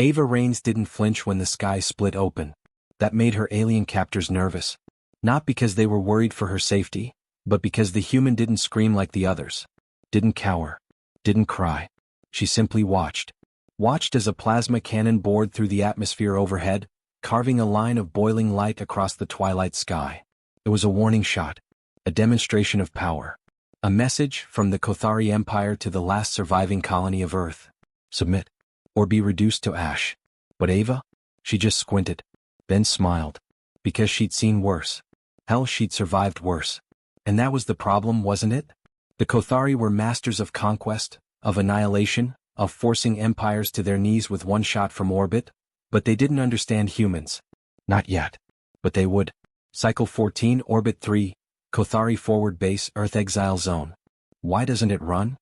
Ava Raines didn't flinch when the sky split open. That made her alien captors nervous. Not because they were worried for her safety, but because the human didn't scream like the others. Didn't cower. Didn't cry. She simply watched. Watched as a plasma cannon bored through the atmosphere overhead, carving a line of boiling light across the twilight sky. It was a warning shot. A demonstration of power. A message from the Kothari Empire to the last surviving colony of Earth. Submit. Or be reduced to ash. But Ava? She just squinted. Then smiled. Because she'd seen worse. Hell, she'd survived worse. And that was the problem, wasn't it? The Kothari were masters of conquest, of annihilation, of forcing empires to their knees with one shot from orbit, but they didn't understand humans. Not yet. But they would. Cycle 14, Orbit 3, Kothari Forward Base, Earth Exile Zone. Why doesn't it run?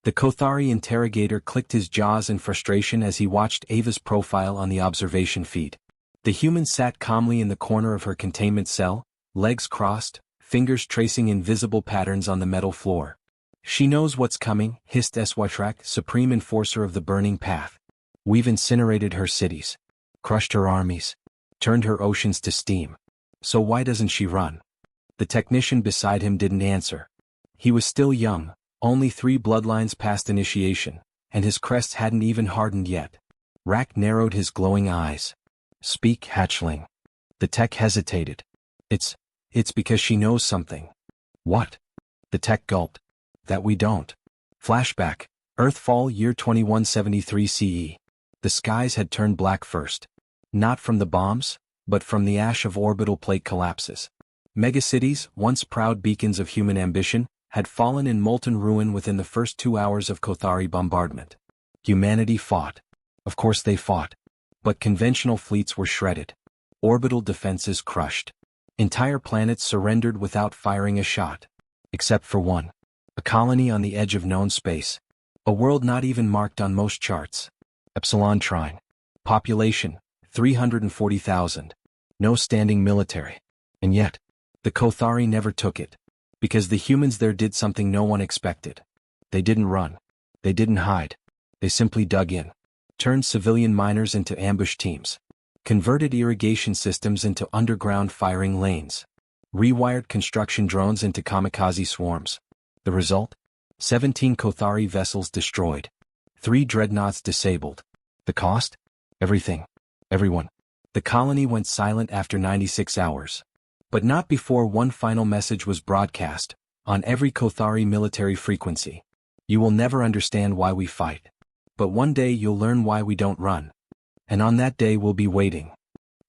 The Kothari interrogator clicked his jaws in frustration as he watched Ava's profile on the observation feed. The human sat calmly in the corner of her containment cell, legs crossed, fingers tracing invisible patterns on the metal floor. She knows what's coming, hissed Eswatrak, supreme enforcer of the burning path. We've incinerated her cities, crushed her armies, turned her oceans to steam. So why doesn't she run? The technician beside him didn't answer. He was still young, only 3 bloodlines past initiation, and his crest hadn't even hardened yet. Rack narrowed his glowing eyes. Speak, hatchling. The tech hesitated. It's because she knows something. What? The tech gulped. That we don't. Flashback. Earthfall year 2173 CE. The skies had turned black first. Not from the bombs, but from the ash of orbital plate collapses. Megacities, once proud beacons of human ambition, had fallen in molten ruin within the first 2 hours of Kothari bombardment. Humanity fought. Of course they fought. But conventional fleets were shredded. Orbital defenses crushed. Entire planets surrendered without firing a shot. Except for one. A colony on the edge of known space. A world not even marked on most charts. Epsilon Trine. Population, 340,000. No standing military. And yet, the Kothari never took it. Because the humans there did something no one expected. They didn't run. They didn't hide. They simply dug in. Turned civilian miners into ambush teams. Converted irrigation systems into underground firing lanes. Rewired construction drones into kamikaze swarms. The result? 17 Kothari vessels destroyed. 3 dreadnoughts disabled. The cost? Everything. Everyone. The colony went silent after 96 hours. But not before one final message was broadcast, on every Kothari military frequency. You will never understand why we fight. But one day you'll learn why we don't run. And on that day we'll be waiting.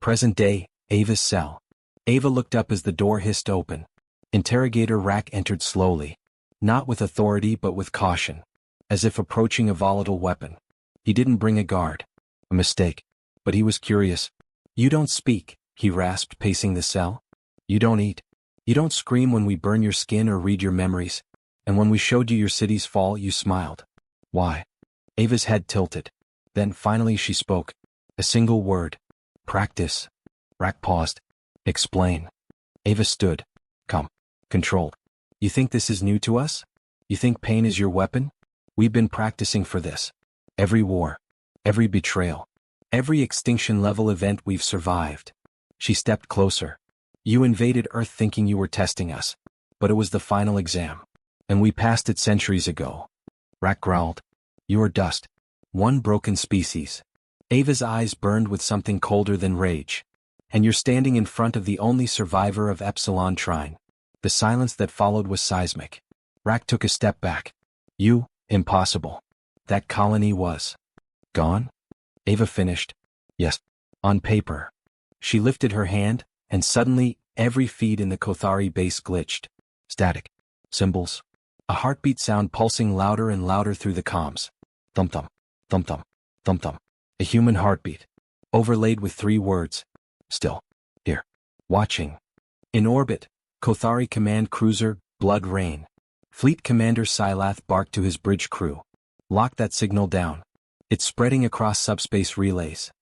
Present day, Ava's cell. Ava looked up as the door hissed open. Interrogator Rack entered slowly. Not with authority but with caution. As if approaching a volatile weapon. He didn't bring a guard. A mistake. But he was curious. You don't speak, he rasped, pacing the cell. You don't eat. You don't scream when we burn your skin or read your memories. And when we showed you your city's fall, you smiled. Why? Ava's head tilted. Then finally she spoke. A single word. Practice. Rack paused. Explain. Ava stood. Calm. Controlled. You think this is new to us? You think pain is your weapon? We've been practicing for this. Every war. Every betrayal. Every extinction-level event we've survived. She stepped closer. You invaded Earth thinking you were testing us. But it was the final exam. And we passed it centuries ago. Rack growled. You're dust. One broken species. Ava's eyes burned with something colder than rage. And you're standing in front of the only survivor of Epsilon Trine. The silence that followed was seismic. Rack took a step back. You, impossible. That colony was. Gone? Ava finished. Yes. On paper. She lifted her hand, and suddenly, every feed in the Kothari base glitched. Static. Symbols. A heartbeat sound pulsing louder and louder through the comms. Thump-thump. Thump-thump. Thump-thump. A human heartbeat. Overlaid with 3 words. Still. Here. Watching. In orbit. Kothari Command Cruiser, Blood Rain. Fleet Commander Silath barked to his bridge crew. Lock that signal down. It's spreading across subspace relays.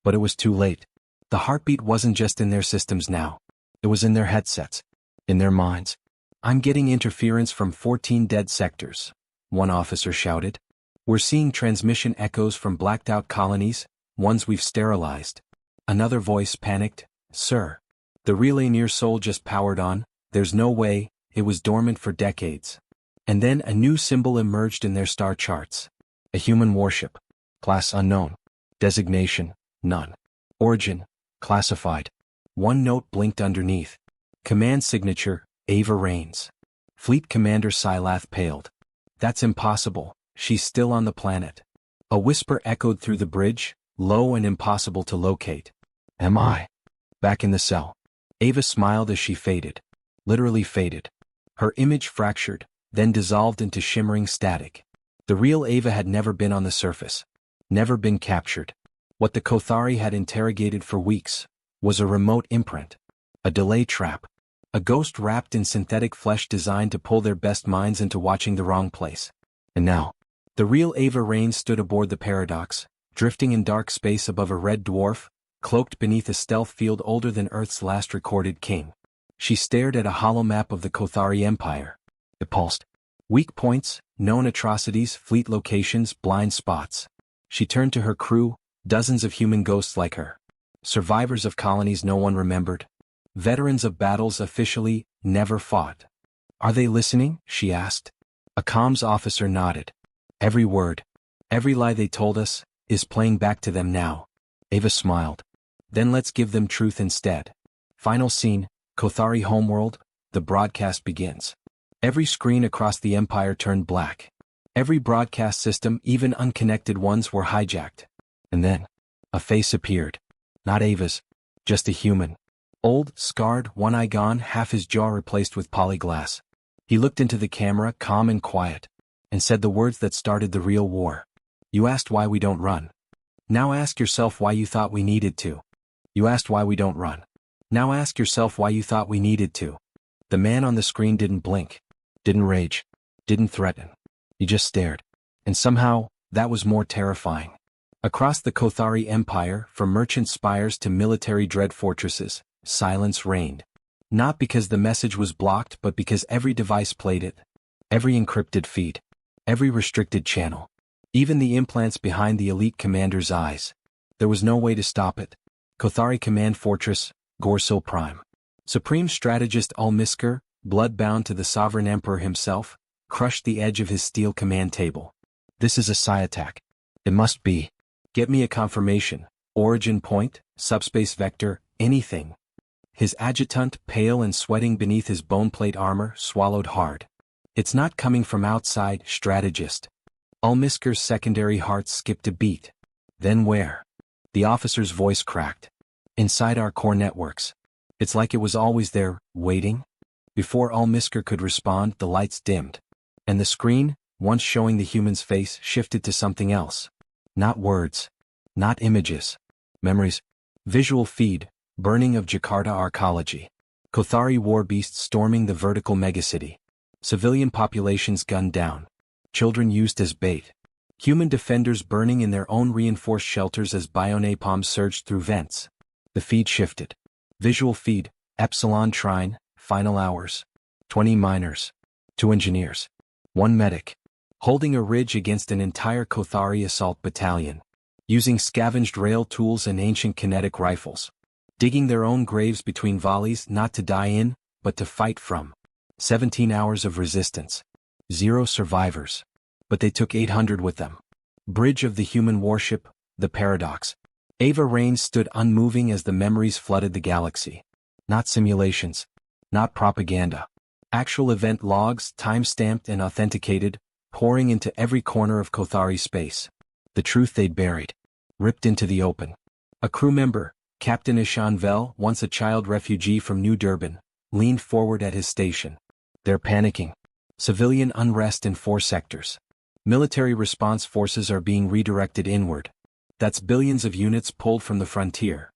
But it was too late. The heartbeat wasn't just in their systems now. It was in their headsets. In their minds. I'm getting interference from 14 dead sectors. One officer shouted. We're seeing transmission echoes from blacked-out colonies. ones we've sterilized. Another voice panicked, "Sir. The relay near Sol just powered on, there's no way, it was dormant for decades." And then a new symbol emerged in their star charts. A human warship. Class unknown. Designation, none. Origin, classified. One note blinked underneath. Command signature, Ava Raines. Fleet Commander Silath paled. "That's impossible, she's still on the planet." A whisper echoed through the bridge, low and impossible to locate. "Am I?" Back in the cell. Ava smiled as she faded. Literally faded. Her image fractured, then dissolved into shimmering static. The real Ava had never been on the surface. Never been captured. What the Kothari had interrogated for weeks was a remote imprint. A delay trap. A ghost wrapped in synthetic flesh designed to pull their best minds into watching the wrong place. And now, the real Ava Raines stood aboard the Paradox, drifting in dark space above a red dwarf, cloaked beneath a stealth field older than Earth's last recorded king. She stared at a hollow map of the Kothari Empire. It pulsed. Weak points, known atrocities, fleet locations, blind spots. She turned to her crew, dozens of human ghosts like her. Survivors of colonies no one remembered. Veterans of battles officially never fought. "Are they listening?" she asked. A comms officer nodded. "Every word, every lie they told us, is playing back to them now." Ava smiled. "Then let's give them truth instead." Final scene, Kothari homeworld, the broadcast begins. Every screen across the Empire turned black. Every broadcast system, even unconnected ones, were hijacked. And then, a face appeared. Not Ava's, just a human. Old, scarred, one eye gone, half his jaw replaced with polyglass. He looked into the camera, calm and quiet, and said the words that started the real war. "You asked why we don't run. Now ask yourself why you thought we needed to." "You asked why we don't run. Now ask yourself why you thought we needed to." The man on the screen didn't blink. Didn't rage. Didn't threaten. He just stared. And somehow, that was more terrifying. Across the Kothari Empire, from merchant spires to military dread fortresses, silence reigned. Not because the message was blocked, but because every device played it. Every encrypted feed. Every restricted channel. Even the implants behind the elite commander's eyes. There was no way to stop it. Kothari Command Fortress, Gorsil Prime. Supreme Strategist Ulmisker, blood-bound to the Sovereign Emperor himself, crushed the edge of his steel command table. "This is a psi attack. It must be. Get me a confirmation, origin point, subspace vector, anything." His adjutant, pale and sweating beneath his boneplate armor, swallowed hard. "It's not coming from outside, strategist." Ulmisker's secondary heart skipped a beat. "Then where?" The officer's voice cracked. "Inside our core networks. It's like it was always there, waiting." Before Ulmisker could respond, the lights dimmed. And the screen, once showing the human's face, shifted to something else. Not words. Not images. Memories. Visual feed, burning of Jakarta arcology. Kothari war beasts storming the vertical megacity. Civilian populations gunned down. Children used as bait. Human defenders burning in their own reinforced shelters as bionapalm surged through vents. The feed shifted. Visual feed, Epsilon Trine, final hours. 20 miners. 2 engineers. 1 medic. Holding a ridge against an entire Kothari assault battalion. Using scavenged rail tools and ancient kinetic rifles. Digging their own graves between volleys, not to die in, but to fight from. 17 hours of resistance. 0 survivors. But they took 800 with them. Bridge of the human warship, the Paradox. Ava Raines stood unmoving as the memories flooded the galaxy. Not simulations. Not propaganda. Actual event logs, time-stamped and authenticated, pouring into every corner of Kothari space. The truth they'd buried. Ripped into the open. A crew member, Captain Ishan Vel, once a child refugee from New Durban, leaned forward at his station. "They're panicking. Civilian unrest in 4 sectors. Military response forces are being redirected inward. That's billions of units pulled from the frontier."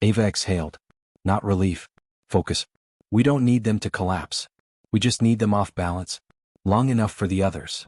Ava exhaled. Not relief. Focus. "We don't need them to collapse. We just need them off balance. Long enough for the others."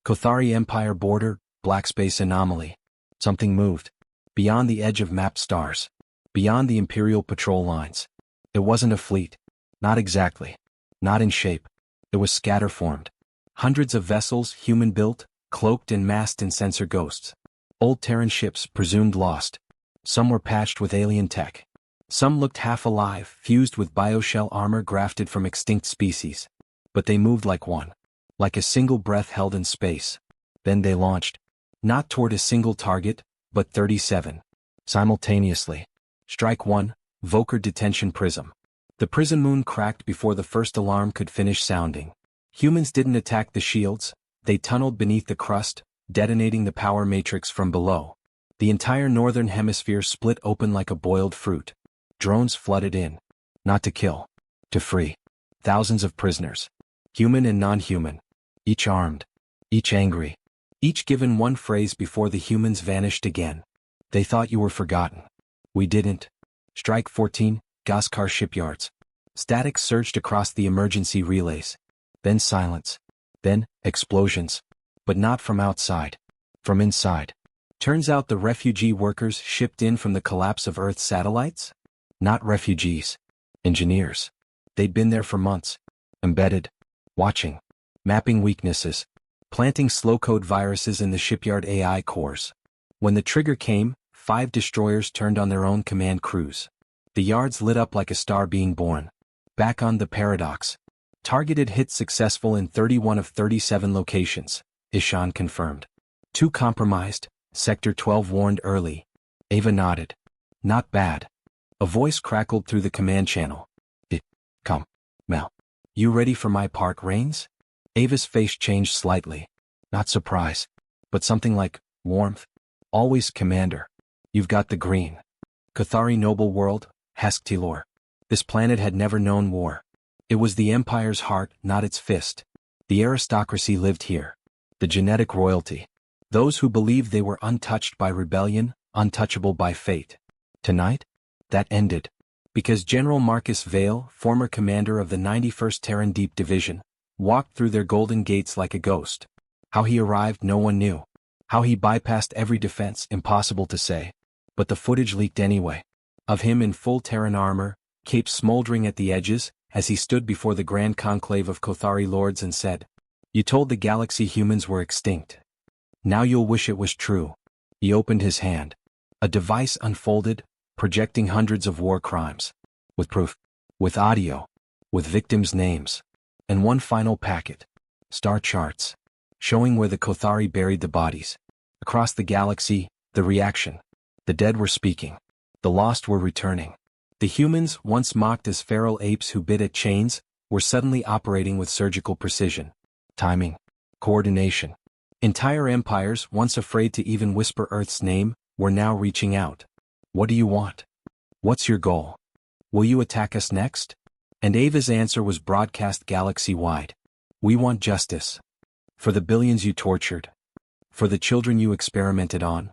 Kothari Empire border, black space anomaly. Something moved. Beyond the edge of mapped stars. Beyond the Imperial patrol lines. It wasn't a fleet. Not exactly. Not in shape. It was scatter-formed. Hundreds of vessels, human-built, cloaked and masked in sensor ghosts. Old Terran ships, presumed lost. Some were patched with alien tech. Some looked half alive, fused with bioshell armor grafted from extinct species. But they moved like one. Like a single breath held in space. Then they launched. Not toward a single target, but 37. Simultaneously. Strike 1, Volker Detention Prism. The prison moon cracked before the first alarm could finish sounding. Humans didn't attack the shields, they tunneled beneath the crust, detonating the power matrix from below. The entire northern hemisphere split open like a boiled fruit. Drones flooded in. Not to kill. To free. Thousands of prisoners. Human and non-human. Each armed. Each angry. Each given one phrase before the humans vanished again. They thought you were forgotten. We didn't. Strike 14, Goskar shipyards. Static surged across the emergency relays. Then silence. Then, explosions. But not from outside. From inside. Turns out the refugee workers shipped in from the collapse of Earth's satellites? Not refugees. Engineers. They'd been there for months. Embedded. Watching. Mapping weaknesses. Planting slow-code viruses in the shipyard AI cores. When the trigger came, 5 destroyers turned on their own command crews. The yards lit up like a star being born. Back on the Paradox. Targeted hits successful in 31 of 37 locations, Ishan confirmed. 2 compromised, Sector 12 warned early. Ava nodded. Not bad. A voice crackled through the command channel. Come, Mel. You ready for my part, Rains? Ava's face changed slightly. Not surprise, but something like warmth. Always, Commander. You've got the green. Cathari noble world, Hasktilor. This planet had never known war. It was the Empire's heart, not its fist. The aristocracy lived here. The genetic royalty. Those who believed they were untouched by rebellion, untouchable by fate. Tonight? That ended. Because General Marcus Vale, former commander of the 91st Terran Deep Division, walked through their golden gates like a ghost. How he arrived no one knew. How he bypassed every defense, impossible to say. But the footage leaked anyway. Of him in full Terran armor, capes smoldering at the edges, as he stood before the grand conclave of Kothari lords and said, "You told the galaxy humans were extinct. Now you'll wish it was true." He opened his hand. A device unfolded, projecting hundreds of war crimes. With proof. With audio. With victims' names. And one final packet. Star charts. Showing where the Kothari buried the bodies. Across the galaxy, the reaction. The dead were speaking. The lost were returning. The humans, once mocked as feral apes who bit at chains, were suddenly operating with surgical precision. Timing. Coordination. Entire empires, once afraid to even whisper Earth's name, were now reaching out. What do you want? What's your goal? Will you attack us next? And Ava's answer was broadcast galaxy-wide. We want justice. For the billions you tortured. For the children you experimented on.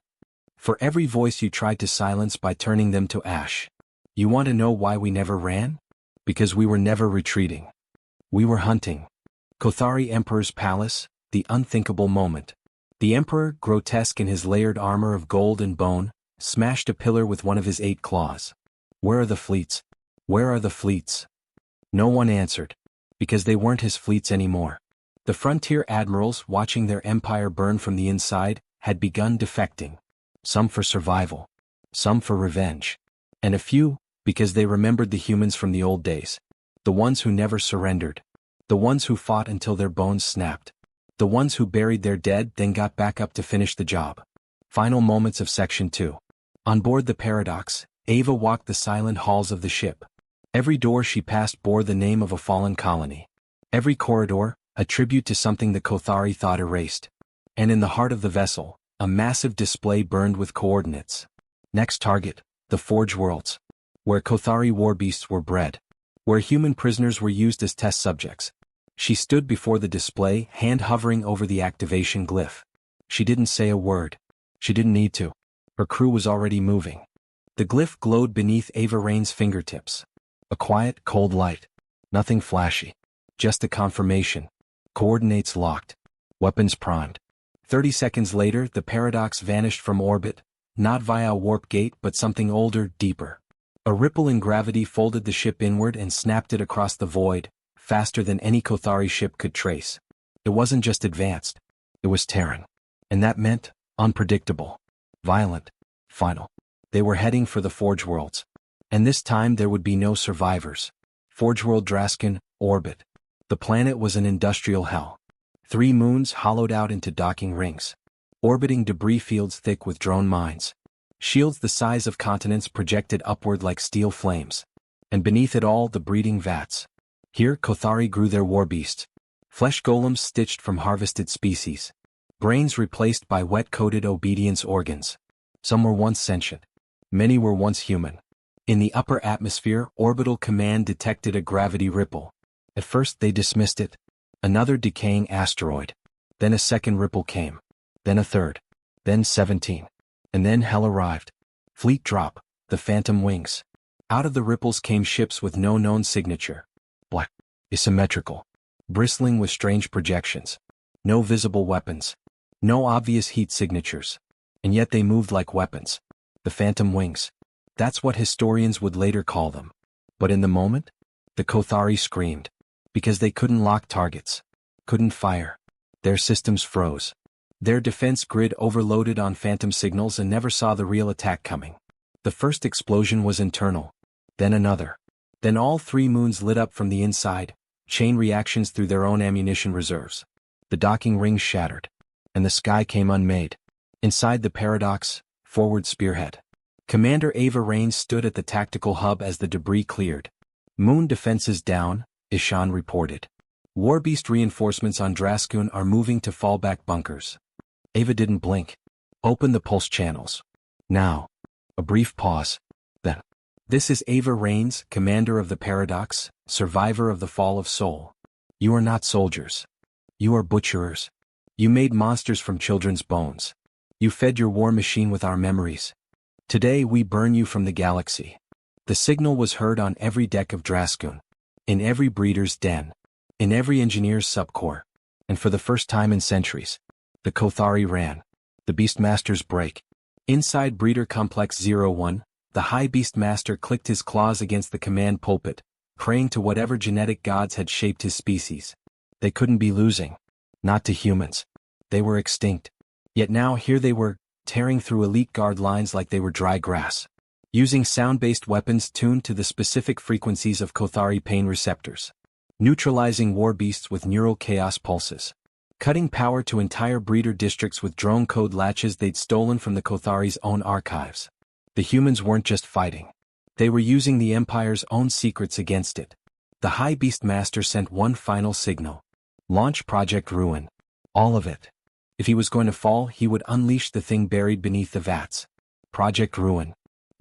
For every voice you tried to silence by turning them to ash. You want to know why we never ran? Because we were never retreating. We were hunting. Kothari Emperor's palace, the unthinkable moment. The Emperor, grotesque in his layered armor of gold and bone, smashed a pillar with one of his 8 claws. Where are the fleets? Where are the fleets? No one answered. Because they weren't his fleets anymore. The frontier admirals, watching their empire burn from the inside, had begun defecting. Some for survival. Some for revenge. And a few, because they remembered the humans from the old days. The ones who never surrendered. The ones who fought until their bones snapped. The ones who buried their dead then got back up to finish the job. Final moments of Section 2. On board the Paradox, Ava walked the silent halls of the ship. Every door she passed bore the name of a fallen colony. Every corridor, a tribute to something the Kothari thought erased. And in the heart of the vessel, a massive display burned with coordinates. Next target, the Forge Worlds. Where Kothari war beasts were bred. Where human prisoners were used as test subjects. She stood before the display, hand hovering over the activation glyph. She didn't say a word. She didn't need to. Her crew was already moving. The glyph glowed beneath Ava Rain's fingertips. A quiet, cold light. Nothing flashy. Just a confirmation. Coordinates locked. Weapons primed. 30 seconds later, the Paradox vanished from orbit, not via a warp gate but something older, deeper. A ripple in gravity folded the ship inward and snapped it across the void, faster than any Kothari ship could trace. It wasn't just advanced. It was Terran. And that meant unpredictable. Violent. Final. They were heading for the Forge Worlds. And this time there would be no survivors. Forge World Draskin, orbit. The planet was an industrial hell. 3 moons hollowed out into docking rings. Orbiting debris fields thick with drone mines. Shields the size of continents projected upward like steel flames. And beneath it all the breeding vats. Here Kothari grew their war beasts. Flesh golems stitched from harvested species. Brains replaced by wet-coated obedience organs. Some were once sentient. Many were once human. In the upper atmosphere, Orbital Command detected a gravity ripple. At first they dismissed it. Another decaying asteroid. Then a second ripple came. Then a third. Then 17. And then hell arrived. Fleet drop, the phantom wings. Out of the ripples came ships with no known signature. Black. Asymmetrical. Bristling with strange projections. No visible weapons. No obvious heat signatures. And yet they moved like weapons. The phantom wings. That's what historians would later call them. But in the moment, the Kothari screamed. Because they couldn't lock targets. Couldn't fire. Their systems froze. Their defense grid overloaded on phantom signals and never saw the real attack coming. The first explosion was internal. Then another. Then all 3 moons lit up from the inside, chain reactions through their own ammunition reserves. The docking rings shattered. And the sky came unmade. Inside the paradox, forward spearhead. Commander Ava Raines stood at the tactical hub as the debris cleared. Moon defenses down, Ishan reported. Warbeast reinforcements on Draskun are moving to fallback bunkers. Ava didn't blink. Open the pulse channels. Now. A brief pause. Then. This is Ava Raines, commander of the Paradox, survivor of the fall of Sol. You are not soldiers. You are butcherers. You made monsters from children's bones. You fed your war machine with our memories. Today we burn you from the galaxy. The signal was heard on every deck of Draskun. In every breeder's den. In every engineer's subcore. And for the first time in centuries. The Kothari ran. The Beastmasters break. Inside Breeder Complex 01, the High Beastmaster clicked his claws against the command pulpit, praying to whatever genetic gods had shaped his species. They couldn't be losing. Not to humans. They were extinct. Yet now here they were, tearing through elite guard lines like they were dry grass. Using sound-based weapons tuned to the specific frequencies of Kothari pain receptors. Neutralizing war beasts with neural chaos pulses. Cutting power to entire breeder districts with drone code latches they'd stolen from the Kothari's own archives. The humans weren't just fighting. They were using the Empire's own secrets against it. The High Beastmaster sent one final signal. Launch Project Ruin. All of it. If he was going to fall, he would unleash the thing buried beneath the vats. Project Ruin.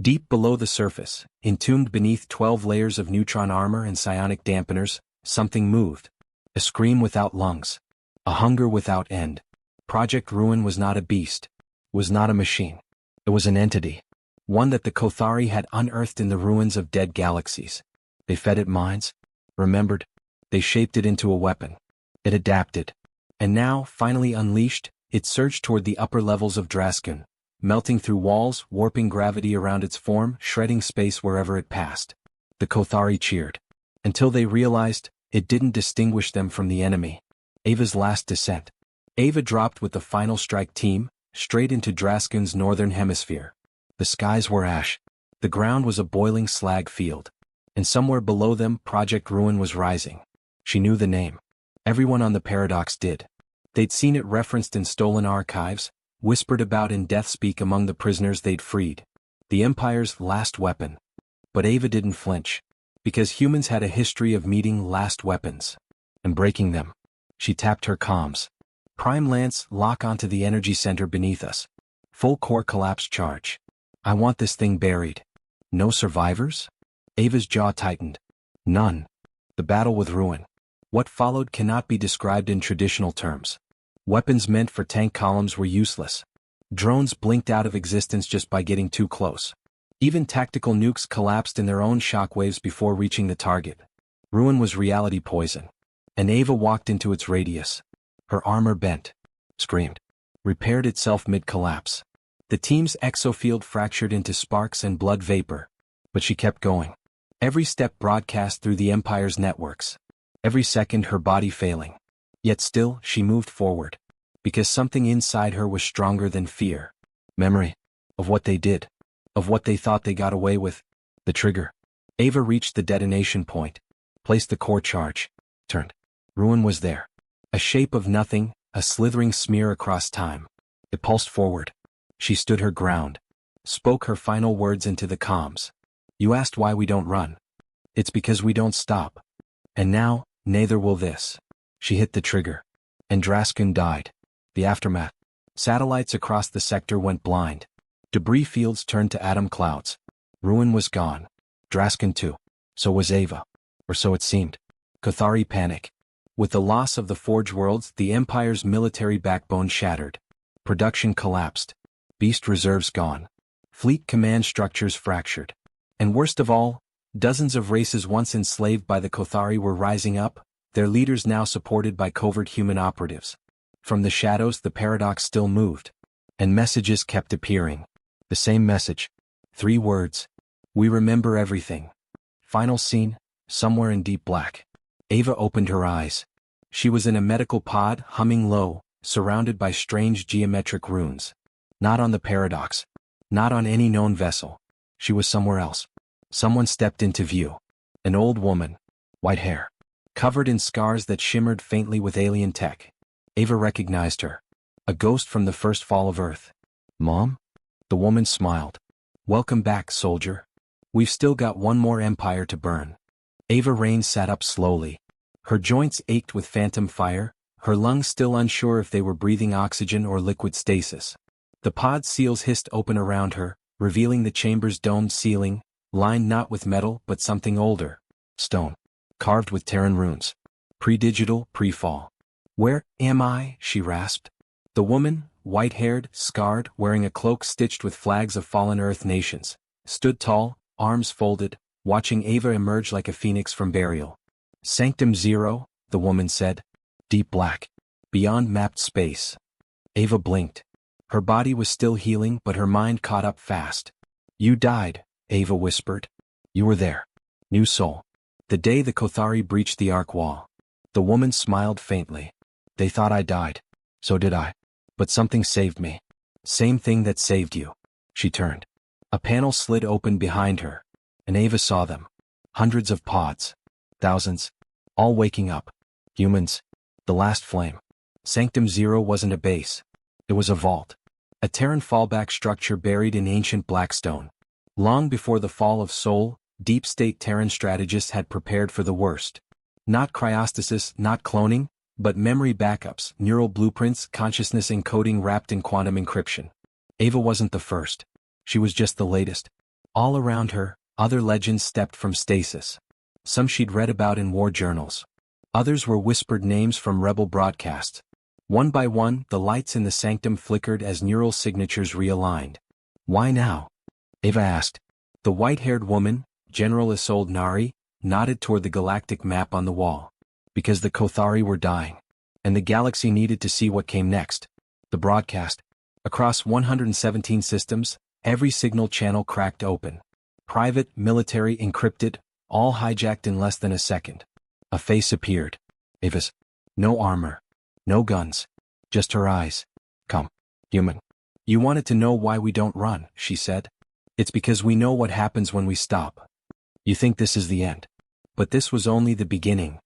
Deep below the surface, entombed beneath 12 layers of neutron armor and psionic dampeners, something moved. A scream without lungs. A hunger without end. Project Ruin was not a beast. Was not a machine. It was an entity. One that the Kothari had unearthed in the ruins of dead galaxies. They fed it minds. Remembered. They shaped it into a weapon. It adapted. And now, finally unleashed, it surged toward the upper levels of Draskun, melting through walls, warping gravity around its form, shredding space wherever it passed. The Kothari cheered. Until they realized, it didn't distinguish them from the enemy. Ava's last descent. Ava dropped with the final strike team, straight into Draskun's northern hemisphere. The skies were ash. The ground was a boiling slag field. And somewhere below them, Project Ruin was rising. She knew the name. Everyone on the Paradox did. They'd seen it referenced in stolen archives, whispered about in death-speak among the prisoners they'd freed. The Empire's last weapon. But Ava didn't flinch. Because humans had a history of meeting last weapons. And breaking them. She tapped her comms. Prime Lance, lock onto the energy center beneath us. Full core collapse charge. I want this thing buried. No survivors? Ava's jaw tightened. None. The battle with Ruin. What followed cannot be described in traditional terms. Weapons meant for tank columns were useless. Drones blinked out of existence just by getting too close. Even tactical nukes collapsed in their own shockwaves before reaching the target. Ruin was reality poison. And Ava walked into its radius. Her armor bent. Screamed. Repaired itself mid-collapse. The team's exofield fractured into sparks and blood vapor. But she kept going. Every step broadcast through the Empire's networks. Every second her body failing. Yet still, she moved forward. Because something inside her was stronger than fear. Memory. Of what they did. of what they thought they got away with. The trigger. Ava reached the detonation point, placed the core charge, turned. Ruin was there. A shape of nothing, a slithering smear across time. It pulsed forward. She stood her ground, spoke her final words into the comms. You asked why we don't run. It's because we don't stop. And now, neither will this. She hit the trigger. And Draskun died. The aftermath. Satellites across the sector went blind. Debris fields turned to atom clouds. Ruin was gone. Draskun too. So was Ava. Or so it seemed. Kothari panic. With the loss of the Forge Worlds, the Empire's military backbone shattered. Production collapsed. Beast reserves gone. Fleet command structures fractured. And worst of all, dozens of races once enslaved by the Kothari were rising up, their leaders now supported by covert human operatives. From the shadows the paradox still moved. And messages kept appearing. The same message. 3 words. We remember everything. Final scene, somewhere in deep black. Ava opened her eyes. She was in a medical pod, humming low, surrounded by strange geometric runes. Not on the paradox. Not on any known vessel. She was somewhere else. Someone stepped into view. An old woman. White hair. Covered in scars that shimmered faintly with alien tech. Ava recognized her. A ghost from the first fall of Earth. Mom? The woman smiled. Welcome back, soldier. We've still got one more empire to burn. Ava Rain sat up slowly. Her joints ached with phantom fire, her lungs still unsure if they were breathing oxygen or liquid stasis. The pod seals hissed open around her, revealing the chamber's domed ceiling, lined not with metal but something older. Stone. Carved with Terran runes. Pre-digital, pre-fall. Where am I? She rasped. The woman, white-haired, scarred, wearing a cloak stitched with flags of fallen Earth nations, stood tall, arms folded, watching Ava emerge like a phoenix from burial. Sanctum Zero, the woman said. Deep black. Beyond mapped space. Ava blinked. Her body was still healing but her mind caught up fast. You died, Ava whispered. You were there. New soul. The day the Kothari breached the arc wall. The woman smiled faintly. They thought I died. So did I. But something saved me. Same thing that saved you. She turned. A panel slid open behind her. And Ava saw them. Hundreds of pods. Thousands. All waking up. Humans. The last flame. Sanctum Zero wasn't a base. It was a vault. A Terran fallback structure buried in ancient Blackstone. Long before the fall of Sol, deep-state Terran strategists had prepared for the worst. Not cryostasis, not cloning, but memory backups, neural blueprints, consciousness encoding wrapped in quantum encryption. Ava wasn't the first. She was just the latest. All around her, other legends stepped from stasis. Some she'd read about in war journals. Others were whispered names from rebel broadcasts. One by one, the lights in the sanctum flickered as neural signatures realigned. Why now? Ava asked. The white-haired woman, General Isolde Nari, nodded toward the galactic map on the wall. Because the Kothari were dying. And the galaxy needed to see what came next. The broadcast. Across 117 systems, every signal channel cracked open. Private, military, encrypted, all hijacked in less than a second. A face appeared. Ava's. No armor. No guns. Just her eyes. Come, human. You wanted to know why we don't run, she said. It's because we know what happens when we stop. You think this is the end. But this was only the beginning.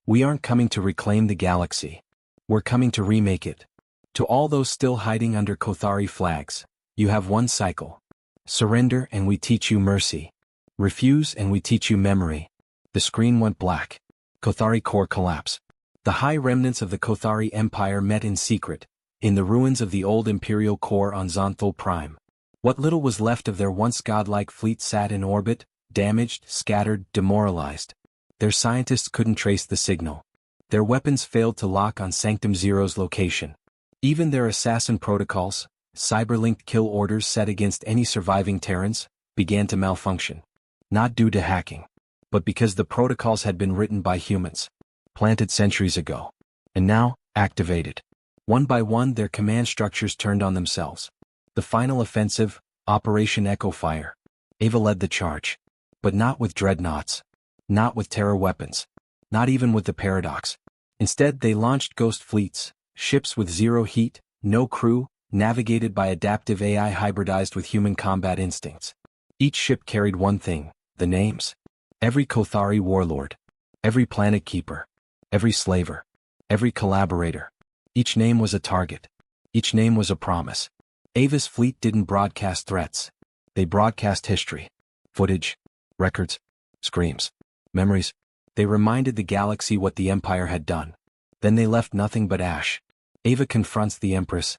We aren't coming to reclaim the galaxy. We're coming to remake it. To all those still hiding under Kothari flags, you have one cycle. Surrender and we teach you mercy. Refuse and we teach you memory. The screen went black. Kothari core collapse. The high remnants of the Kothari Empire met in secret, in the ruins of the old Imperial core on Zonthal Prime. What little was left of their once godlike fleet sat in orbit, damaged, scattered, demoralized. Their scientists couldn't trace the signal. Their weapons failed to lock on Sanctum Zero's location. Even their assassin protocols, cyber-linked kill orders set against any surviving Terrans, began to malfunction. Not due to hacking, but because the protocols had been written by humans. Planted centuries ago. And now, activated. One by one their command structures turned on themselves. The final offensive, Operation Echo Fire. Ava led the charge. But not with dreadnoughts. Not with terror weapons. Not even with the paradox. Instead they launched ghost fleets, ships with zero heat, no crew, navigated by adaptive AI hybridized with human combat instincts. Each ship carried one thing, the names. Every Kothari warlord. Every planet keeper. Every slaver. Every collaborator. Each name was a target. Each name was a promise. Ava's fleet didn't broadcast threats. They broadcast history. Footage. Records. Screams. Memories. They reminded the galaxy what the Empire had done. Then they left nothing but ash. Ava confronts the Empress.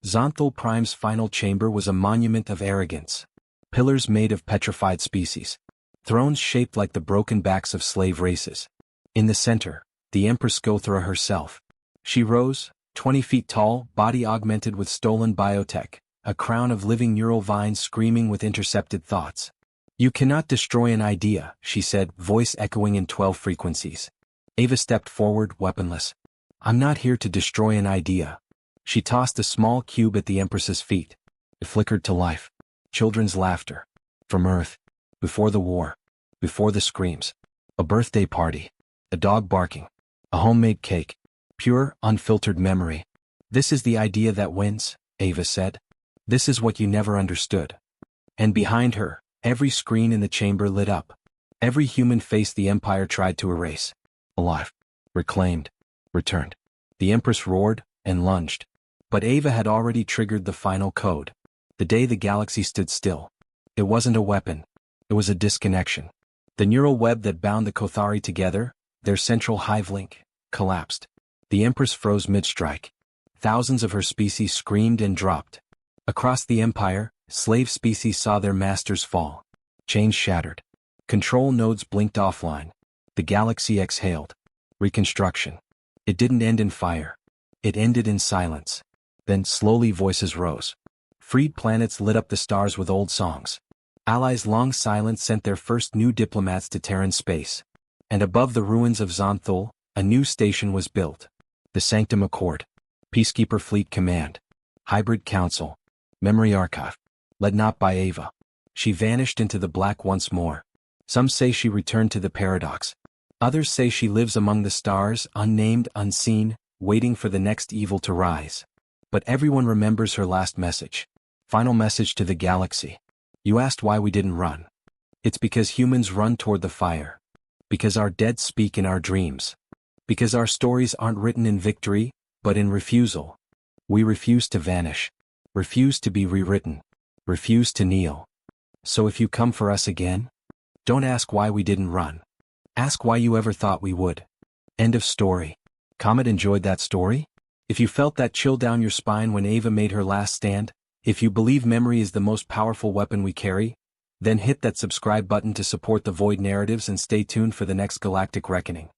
Xanthul Prime's final chamber was a monument of arrogance. Pillars made of petrified species. Thrones shaped like the broken backs of slave races. In the center, the Empress Gothra herself. She rose, 20 feet tall, body augmented with stolen biotech, a crown of living neural vines screaming with intercepted thoughts. "You cannot destroy an idea," she said, voice echoing in 12 frequencies. Ava stepped forward, weaponless. "I'm not here to destroy an idea." She tossed a small cube at the Empress's feet. It flickered to life. Children's laughter. From Earth. Before the war. Before the screams. A birthday party. A dog barking. A homemade cake. Pure, unfiltered memory. "This is the idea that wins," Ava said. "This is what you never understood." And behind her, every screen in the chamber lit up. Every human face the Empire tried to erase. Alive. Reclaimed. Returned. The Empress roared and lunged. But Ava had already triggered the final code. The day the galaxy stood still. It wasn't a weapon. It was a disconnection. The neural web that bound the Kothari together, their central hive link, collapsed. The Empress froze mid-strike. Thousands of her species screamed and dropped. Across the Empire, slave species saw their masters fall. Chains shattered. Control nodes blinked offline. The galaxy exhaled. Reconstruction. It didn't end in fire. It ended in silence. Then slowly voices rose. Freed planets lit up the stars with old songs. Allies long silent sent their first new diplomats to Terran space. And above the ruins of Xanthul, a new station was built. The Sanctum Accord. Peacekeeper Fleet Command. Hybrid Council. Memory Archive. Led not by Ava. She vanished into the black once more. Some say she returned to the paradox. Others say she lives among the stars, unnamed, unseen, waiting for the next evil to rise. But everyone remembers her last message. Final message to the galaxy. "You asked why we didn't run. It's because humans run toward the fire. Because our dead speak in our dreams. Because our stories aren't written in victory, but in refusal. We refuse to vanish. Refuse to be rewritten. Refuse to kneel. So if you come for us again, don't ask why we didn't run. Ask why you ever thought we would." End of story. Comet enjoyed that story? If you felt that chill down your spine when Ava made her last stand, if you believe memory is the most powerful weapon we carry, then hit that subscribe button to support the Void narratives and stay tuned for the next galactic reckoning.